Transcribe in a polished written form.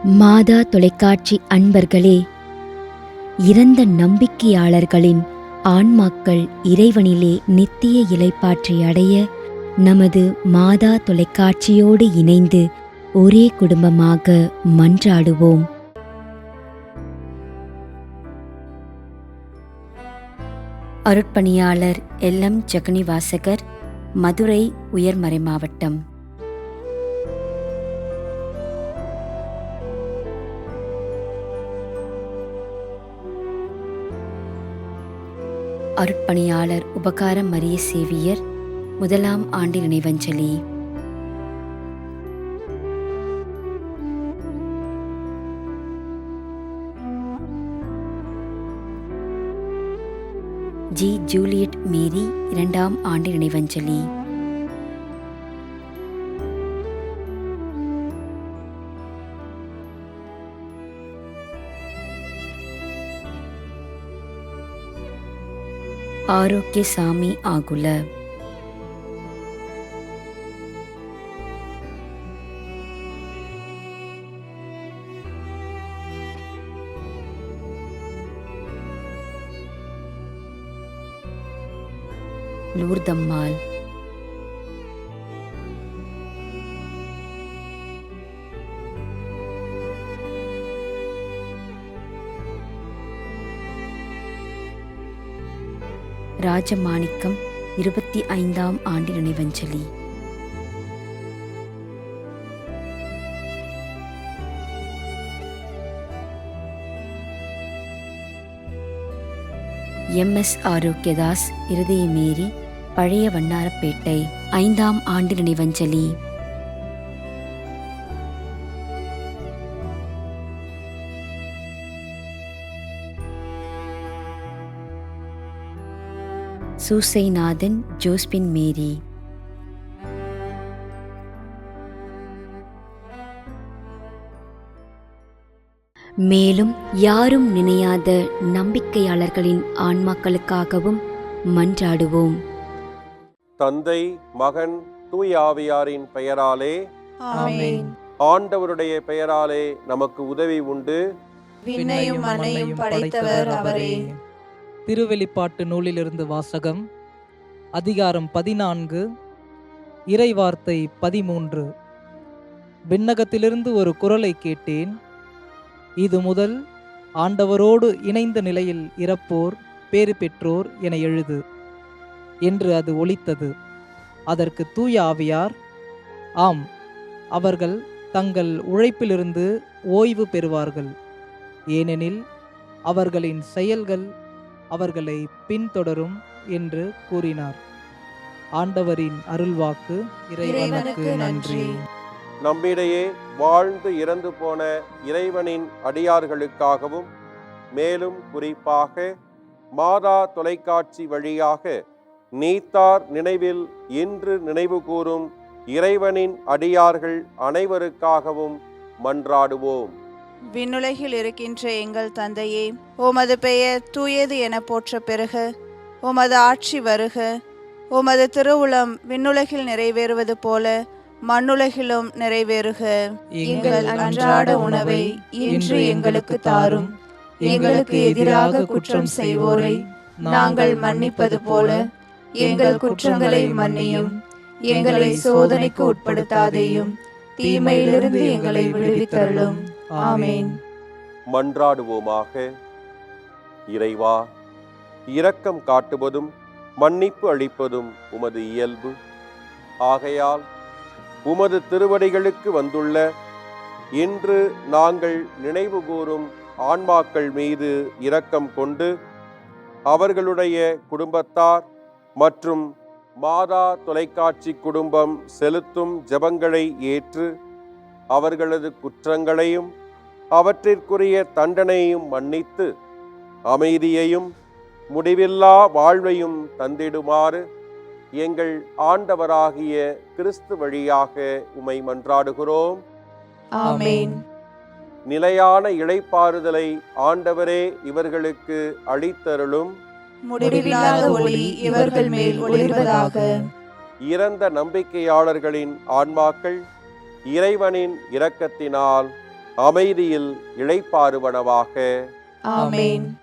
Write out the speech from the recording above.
மாதா தொலைக்காட்சி அன்பர்களே, இறந்த நம்பிக்கையாளர்களின் ஆன்மாக்கள் இறைவனிலே நித்திய இளைப்பாற்றி அடைய நமது மாதா தொலைக்காட்சியோடு இணைந்து ஒரே குடும்பமாக மன்றாடுவோம். அருட்பணியாளர் எல்எம் ஜெகனிவாசகர், மதுரை உயர்மறை மாவட்டம். அருட்பணியாளர் உபகார மரிய சேவியர், 1ஆம் ஆண்டு நினைவஞ்சலி. ஜி. ஜூலியட் மேரி, 2ஆம் ஆண்டு நினைவஞ்சலி. ஆரோக்கியசாமி ஆகுல. லூர்தம்மாள். ராஜமாணிக்கம், 25ஆம் ஆண்டு நினைவஞ்சலி. எம்.எஸ். ஆரோக்கியதாஸ், இருதயமேரி, பழைய வண்ணாரப்பேட்டை, 5ஆம் ஆண்டு நினைவஞ்சலி. சூசைநாதன், ஜோஸ்பின் மேரி. மேலும் யாரும் நினையாத நம்பிக்கையாளர்களின் ஆன்மாக்களுக்காகவும் மன்றாடுவோம். தந்தை, மகன், தூய ஆவியாரின் பெயராலே ஆமென். ஆண்டவருடைய பெயராலே நமக்கு உதவி உண்டு. விண்ணையும் மண்ணையும் படைத்தவர் அவரே. திருவெளிப்பாட்டு நூலிலிருந்து வாசகம். அதிகாரம் 14, இறைவார்த்தை 13. விண்ணகத்திலிருந்து ஒரு குரலை கேட்டேன். இது முதல் ஆண்டவரோடு இணைந்த நிலையில் இறப்போர் பேறு பெற்றோர் என எழுது என்று அது ஒலித்தது. அதற்கு தூய ஆவியார், ஆம், அவர்கள் தங்கள் உழைப்பிலிருந்து ஓய்வு பெறுவார்கள், ஏனெனில் அவர்களின் செயல்கள் அவர்களை பின்தொடரும் என்று கூறினார். ஆண்டவரின் அருள்வாக்கு. இறைவனுக்கு நன்றி. நம்மிடையே வாழ்ந்து இறந்து போன இறைவனின் அடியார்களுக்காகவும், மேலும் குறிப்பாக மாதா தொலைக்காட்சி வழியாக நீத்தார் நினைவில் இன்று நினைவு கூறும் இறைவனின் அடியார்கள் அனைவருக்காகவும் மன்றாடுவோம். விண்ணுலகில் இருக்கின்ற எங்கள் தந்தையே, உமது பெயர் தூயது என போற்ற பெறுக. உமது ஆட்சி வருக. உமது திருவுளம் விண்ணுலகில் நிறைவேறுவது போல மண்ணுலகிலும் நிறைவேறுக. எங்கள் அன்றாட உணவை இன்று எங்களுக்கு தாரும். எங்களுக்கு எதிராக குற்றம் செய்வோரை நாங்கள் மன்னிப்பது போல எங்கள் குற்றங்களை மன்னியும். எங்களை சோதனைக்கு உட்படுத்தாதேயும், தீமையிலிருந்து எங்களை விடுவித்தருளும். ஆமென். மன்றாடுவோமாக. இறைவா, இரக்கம் காட்டுவதும் மன்னிப்பு அளிப்பதும் உமது இயல்பு. ஆகையால் உமது திருவடிகளுக்கு வந்துள்ள இன்று நாங்கள் நினைவு கூறும் ஆன்மாக்கள் மீது இரக்கம் கொண்டு அவர்களுடைய குடும்பத்தார் மற்றும் மாதா தொலைக்காட்சி குடும்பம் செலுத்தும் ஜெபங்களை ஏற்று அவர்களது குற்றங்களையும் அவற்றிற்குரிய தண்டனையும் மன்னித்து அமைதியையும் முடிவில்லா வாழ்வையும் தந்திடுமாறு எங்கள் ஆண்டவராகிய கிறிஸ்து வழியாக உம்மை மன்றாடுகிறோம். ஆமென். நிலையான இளைப்பாறுதலை ஆண்டவரே இவர்களுக்கு அளித்தருளும். முடிவில்லாத ஒளி இவர்கள் மேல் ஒளிர்வதாக. இறந்த நம்பிக்கையாளர்களின் ஆன்மாக்கள் இறைவனின் இரக்கத்தினால் அமைதியில் இளைப்பாறுவனவாக. ஆமென்.